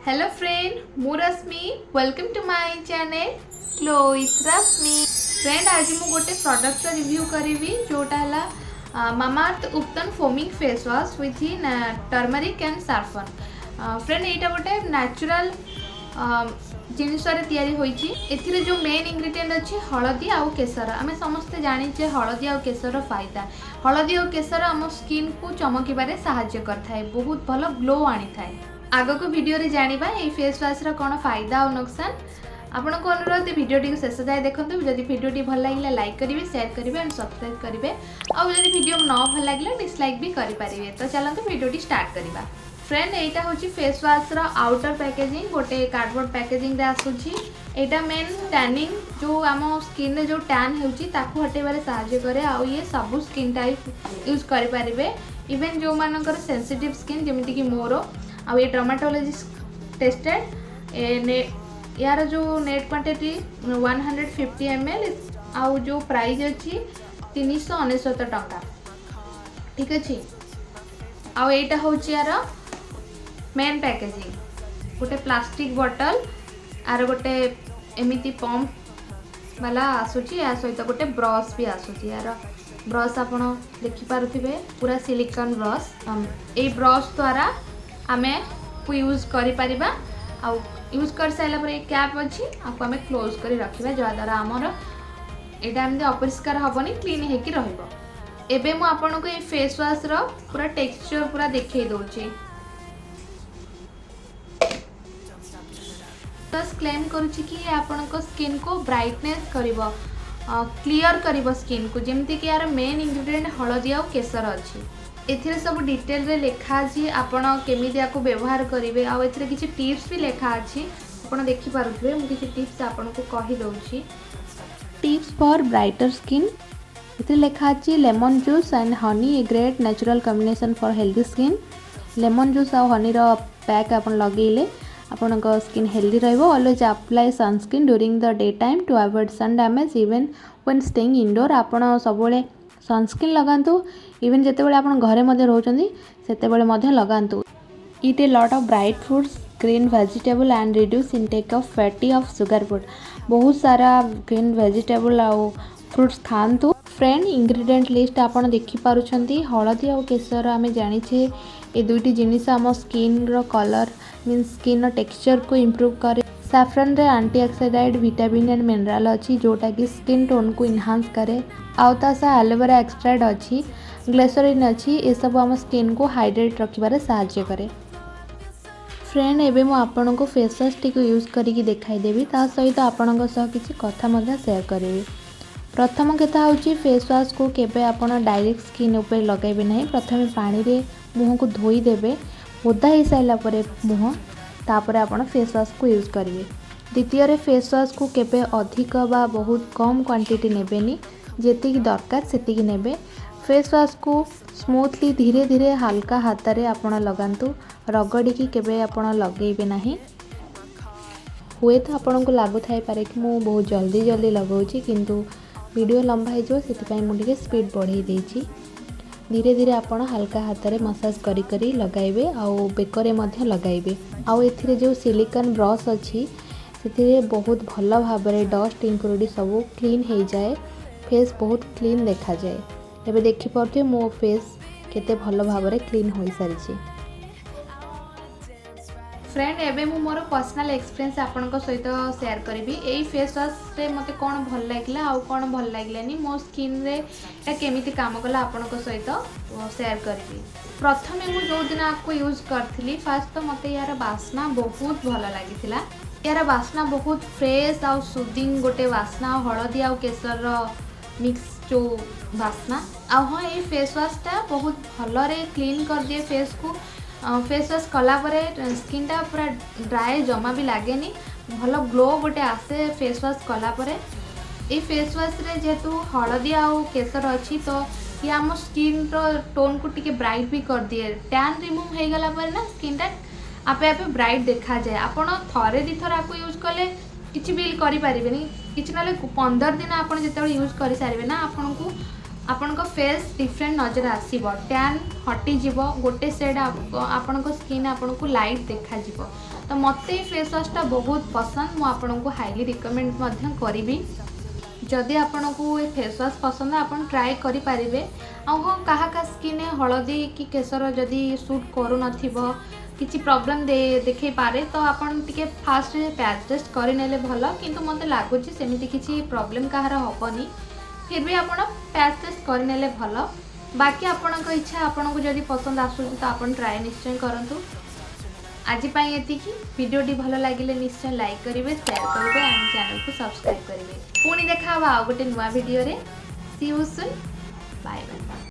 Hello friend, मु Rashmi. Welcome to my channel glow with Rashmi. Friend, आज मु गोटे प्रोडक्ट रिव्यू करी जोटा है Mamaearth ubtan foaming face wash with turmeric and saffron. Friend, यहाँ गोटे नेचुरल जिनस एथिरे जो मेन इंग्रेडिएंट अच्छी हलदी आउ केसर। आम समस्ते जाचे हलदी आउ केसर फायदा। हलदी और केसर आम स्किन को चमकबार साहाय्य करता, बहुत भल ग्लो आनी थाए। आग को वीडियो रे जानिबा ए फेस वॉश रा कौन फायदा और नुकसान। आपण को अनुरोध वीडियो शेष जाए देखो। जदि वीडियो भल लगे लाइक करेंगे, शेयर करेंगे एंड सब्सक्राइब करेंगे। और जदि वीडियो न भल लगे डिसलाइक भी करेंगे। तो चलते वीडियो स्टार्ट करवा। फ्रेंड, यहाँ हूँ फेस वॉश रा आउटर पैकेजिंग गोटे कार्डबोर्ड पैकेजिंग रे आसुची। एटा मेन टैनिंग जो आम स्किन रे जो टैन होउची ताकू हटेबारे सहायता करे। आ ये सब स्किन टाइप यूज करि परिबे, इवन जो मानकर सेंसिटिव स्किन जेमिति कि मोर आ ये डर्माटोलॉजिस्ट टेस्टेड। यार जो नेट क्वांटिटी 150 ml आउ जो प्राइस अच्छी 399 टंका। ठीक अच्छे। आउ एटा होची यार मेन पैकेजिंग गोटे प्लास्टिक बॉटल आर गोटे एमिति पंप वाला आसुची। या सहित गोटे ब्रश भी आसुची। यार ब्रश आपन देखि पारुथिबे पूरा सिलिकॉन ब्रश। ए ब्रश द्वारा आमे को यूज करि परिबा। आ यूज कर साइला पर एक कैप अच्छी आपको आमे क्लोज करी रखिबा, जो द्वारा हमर एटा एमदे अपरिष्कार हबनी, क्लीन हेकि रहइबो। एबे मु आपन को ए फेस वॉश रो पूरा टेक्सचर पूरा देखै दोछि। बस क्लेम करूछि कि आपन को स्किन को ब्राइटनेस करिवो, क्लियर करिवो स्किन को, जेमति कि यार मेन इंग्रेडिएंट हलदी और केसर अछि। एथिरे सब डिटेल रे लेखा अछि आपण केमिति याको व्यवहार करिवे। आ एथिरे किछि टिप्स भी लेखा अछि, आपण देखि पारुथबे। मु किछि टिप्स आपण को कहि दउछि। Tips for brighter skin. एथिरे लेखा अछि lemon juice and honey, a great natural combination for healthy skin. Lemon juice आ हनी रो पैक आपण लगेले आपण को स्किन हेल्दी रहइबो। Always apply sunscreen during the day time to avoid sun damage even when staying indoor. आपण सबले sunscreen लगातु, even जिते बड़े आप घरे रोचंदी सेते बड़े मध्य लगातु। Eat a lot of bright fruits, green vegetable and reduce intake of fatty of sugar food. बहुत सारा ग्रीन वेजिटेबल आउ फ्रूट्स खातु। फ्रेंड, इंग्रेडिएंट लिस्ट आपन देखि पारुछंती। हलदी और केसर आमे जानिछे ए दुईटी जिनिस आम स्किन रो कलर मीन स्किन रो टेक्सचर को इंप्रूव करे। सैफ्रन रे एंटीऑक्सीडेंट, विटामिन एंड मिनरल अच्छी जोटा कि स्किन टोन को इनहांस करे। आउतासा एलोवेरा एक्सट्रैक्ट अच्छी, ग्लिसरीन अच्छी, ये सब आम स्किन को हाइड्रेट रखिबारे सहायता करे। फ्रेंड, एबे मु आपन को फेस वॉश टी को यूज करिकी देखाई देबी, ता सहित आपन को सह किछि कथा मध्य शेयर करेबी। प्रथम कथा होची फेस वॉश को केबे आपन डायरेक्ट स्किन ऊपर लगाइबे नहीं। प्रथमे पानी रे मुंह को धोई देबे, ओदा हो साइला परे मुंह, तापर आपन फेस वॉश को यूज करिवे। द्वितीय रे फेस वॉश को केबे अधिक बा बहुत कम क्वांटिटी नेबेनी, जेतिकी दरकार सेतिकी नेबे। फेस वॉश को स्मूथली धीरे धीरे हल्का हाथ रे आपण लगांतु, रगड़ी की केबे आपण लगेबे नाही। हुए तो आपण को लागु थाई पारे कि मु बहुत जल्दी जल्दी लगाउची, किंतु वीडियो लंबा हे जो सेति मु टिके स्पीड बढ़ाई देछि। धीरे धीरे आपण हल्का हाथ रे मसाज करी करी लगाइबे, आउ बेकरे मध्य लगाइबे। आउ एथिरे जो सिलिकॉन ब्रश अछि सेतिरे बहुत भल भाबरे डस्ट इंक्लूड सब क्लीन हो जाए, फेस बहुत क्लीन देखा जाए। एबे देखि परथे मो फेस केते भल भाबरे क्लीन होई सारिछि। फ्रेंड, एबे मु मोर पर्सनल एक्सपीरियंस आपन को सहित शेयर करिवि। एई फेस वॉश रे मते कोन भल लागला आ कोन भल लागलानी, मो स्किन रे एटा केमिति काम कला आपन को सहित शेयर करिवि। प्रथमे मु जो दिन आपको यूज करथिली फास्ट तो मते यार वासना बहुत भल लागिथिला। यार वासना बहुत फ्रेश आ सुदिंग गोटे वासना, हलदी आ केसर मिक्स जो वासना। हाँ, ये फेस वॉशटा बहुत भलरे क्लीन कर दिए फेस को। फेस वॉश कला परे स्किन टा पूरा ड्राई जमा भी लागेनी, भल ग्लो गोटे आसे फेस वॉश कला परे। ये फेस वॉश रे जेतु हलदी आ केसर अच्छी, तो ये आम स्किन रो टोन को टिके ब्राइट भी कर दिए। टैन रिमूव हो गला परे ना स्किन टा आपे आपे ब्राइट देखा जाए। आपण थरे दी थर आपको यूज कले किछि बिल करि परिबेनी, किछि नाले 15 दिन आपण जेतेबेले यूज करि सारिबे ना, आपन को आपनको फेस डिफरेंट नजर आसीबो टैन हटी जीवो गोटे सेड आपनको स्किन आपनको लाइट देखा जीवो तो मते फेस वाशटा बहुत पसंद मु आपनको हाईली रिकमेंड मध्य करिवि जदि आपनको ये फेस वाश पसंद आपन ट्राई करि पारिबे आ हो काहा का स्किन हळदी कि केसर जदि सूट करू नथिबो किसी प्रॉब्लम देखै पारे तो आपन टिके फास्ट पैच टेस्ट करि नेले भलो किंतु मते लागुची सेमिति किसी प्रॉब्लम काहार होबनी फिर भी आपन पैच टेस्ट कर नेले भलो बाकी आपन इच्छा आपन को जदि पसंद आसु तो आपन ट्राई निश्चय करंतु आज पाई एतिकी वीडियोटी भलो लागिले निश्चय लाइक करिवे शेयर करिवे एंड चैनल को सब्सक्राइब करिवे पुणी देखा आ गोटे नुवा वीडियो रे सी यू सून बाय बाय।